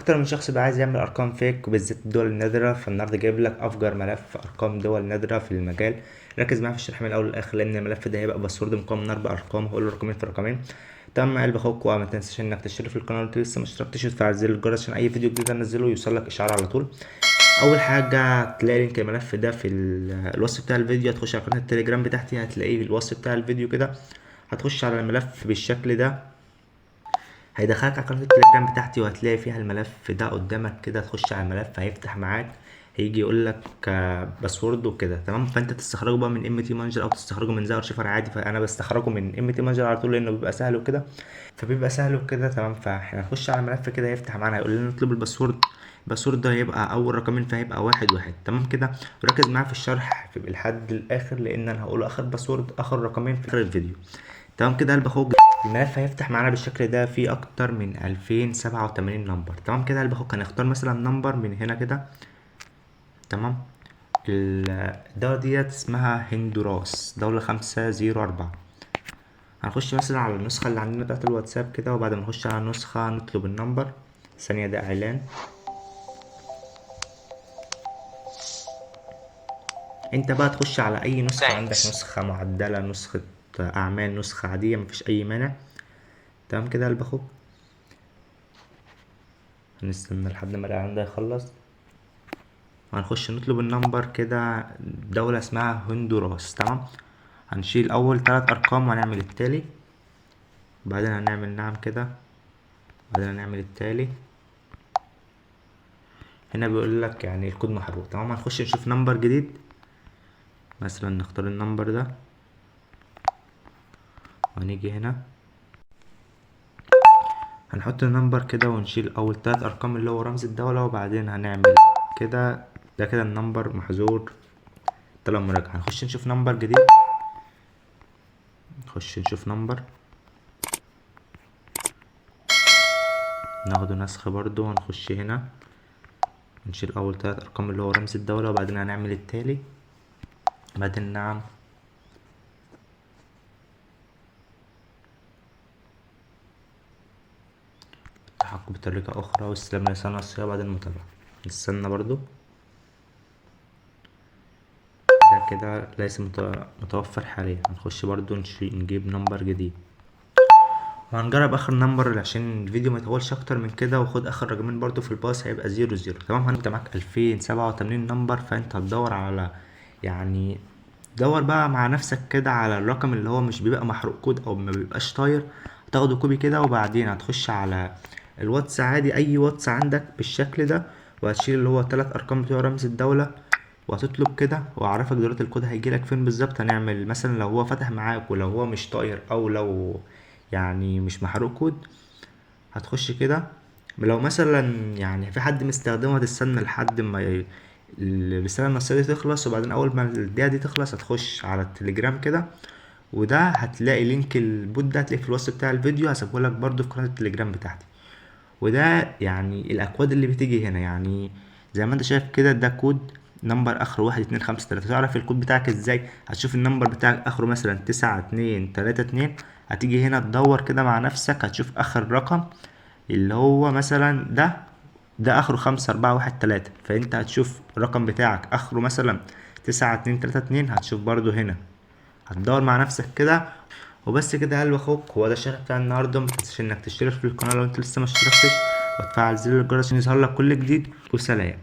اكتر من شخص بقى عايز يعمل ارقام فيك وبالذات الدول النادره، فالنهارده جايب لك افجر ملف ارقام دول نادره في المجال. ركز معايا في الشرح من الاول للاخر لان الملف ده هيبقى باسورد مكون من 4 ارقام، هقول له رقمين في رقمين. تمام يا قلب اخوك، وما تنساش انك تشترك في القناه لو انت لسه ما اشتركتش وتفعل زر الجرس عشان اي فيديو جديد انزله يوصلك اشعار على طول. اول حاجه هتلاقي لينك الملف ده في الوصف بتاع الفيديو، هتخش على قناه التليجرام بتاعتي هتلاقيه في الوصف بتاع الفيديو كده. هتخش على الملف بالشكل ده، هيدخلك على قناة التليجرام بتاعتي وهتلاقي فيها الملف ده قدامك كده. تخش على الملف هيفتح معاك، هيجي يقول لك باسورد وكده. تمام، فانت تستخرجه بقى من ام تي مانجر او تستخرجه من زي ارشيفر عادي، فانا بستخرجه من ام تي مانجر على طول لانه بيبقى سهل وكده. تمام، فاحنا هنخش على الملف كده هيفتح معانا هيقول لنا نطلب الباسورد. الباسورد ده هيبقى اول رقمين فهيبقى 1 1. تمام كده، وركز معايا في الشرح لحد الاخر لان انا هقول اخر باسورد اخر رقمين في اخر الفيديو. تمام كده قلب اخوك، الملف هيفتح معانا بالشكل ده فيه اكتر من 2087 نمبر. تمام كده قلب اخوك، هنختار مثلا نمبر من هنا كده. تمام، الدولة ديت اسمها هندوراس، دولة 504. هنخش مثلا على النسخة اللي عندنا بتاعت الواتساب كده، وبعد ما نخش على النسخة نطلب النمبر. ثانية ده اعلان. انت بقى تخش على اي نسخة عندك، نسخة معدلة، نسخة اعمال، نسخة عادية، مفيش اي مانع. تمام كده قلب اخوك، هنستنى لحد ما الاعلان ده يخلص. هنخش نطلب النمبر كده، دولة اسمها هندوراس. تمام، هنشيل اول 3 ارقام وهنعمل التالي، بعدين هنعمل نعم كده، بعدين هنعمل التالي. هنا بيقول لك يعني الكود محروق. تمام، هنخش نشوف نمبر جديد، مثلا نختار النمبر ده وهنيجي هنا هنحط النمبر كده ونشيل اول 3 ارقام اللي هو رمز الدولة، وبعدين هنعمل كده. ده كده النمبر محظور طلب مراجعة. هنخش نشوف نمبر جديد، نخش نشوف نمبر، ناخده نسخ برضو. هنخش هنا نشيل اول 3 ارقام اللي هو رمز الدولة، وبعدين هنعمل التالي، بعدين نعم، التحقق بطريقة اخرى واستلام لسان الصيغة بعد المتابعة. نستنى برضو، ده كده ليس متوفر حاليا. هنخش برضو نجيب نمبر جديد وهنجرب اخر نمبر عشان الفيديو ما يطولش اكتر من كده. وخد اخر رقمين برضو في الباص هيبقى 00. تمام، انت معاك 2087 نمبر، فانت هتدور على يعني دور بقى مع نفسك كده على الرقم اللي هو مش بيبقى محروق كود او ما بيبقاش طاير. هتاخده كوبي كده، وبعدين هتخش على الواتس عادي، اي واتس عندك بالشكل ده، وهتشيل اللي هو 3 ارقام بتوع رمز الدولة وهتطلب كده. واعرفك دلوقتي الكود هيجيلك فين بالظبط. هنعمل مثلا لو هو فتح معاك ولو هو مش طاير او لو يعني مش محروق كود، هتخش كده. لو مثلا يعني في حد مستخدمه هتستنى لحد ما الرسالة النصية دي تخلص، وبعدين أول ما الدقيقة دي تخلص هتخش على التليجرام كده. وده هتلاقي لينك البوت ده هتلاقيه في الوصف بتاع الفيديو، هسيبهولك برضو في قناة التليجرام بتاعتي. وده يعني الأكواد اللي بتيجي هنا، يعني زي ما انت شايف كده ده كود نمبر آخره 1253. تعرف الكود بتاعك ازاي؟ هتشوف النمبر بتاعك آخره مثلا 9232. هتيجي هنا تدور كده مع نفسك، هتشوف آخر رقم اللي هو مثلا ده اخره 5413. فانت هتشوف الرقم بتاعك اخره مثلا 9232. هتشوف برضو هنا، هتدور مع نفسك كده. وبس كده يا قلب اخوك، هو ده الشرح بتاع النهارده. متنساش انك تشترك في القناه لو انت لسه ما اشتركتش، وتفعل زر الجرس عشان يظهر لك كل جديد. وسلام.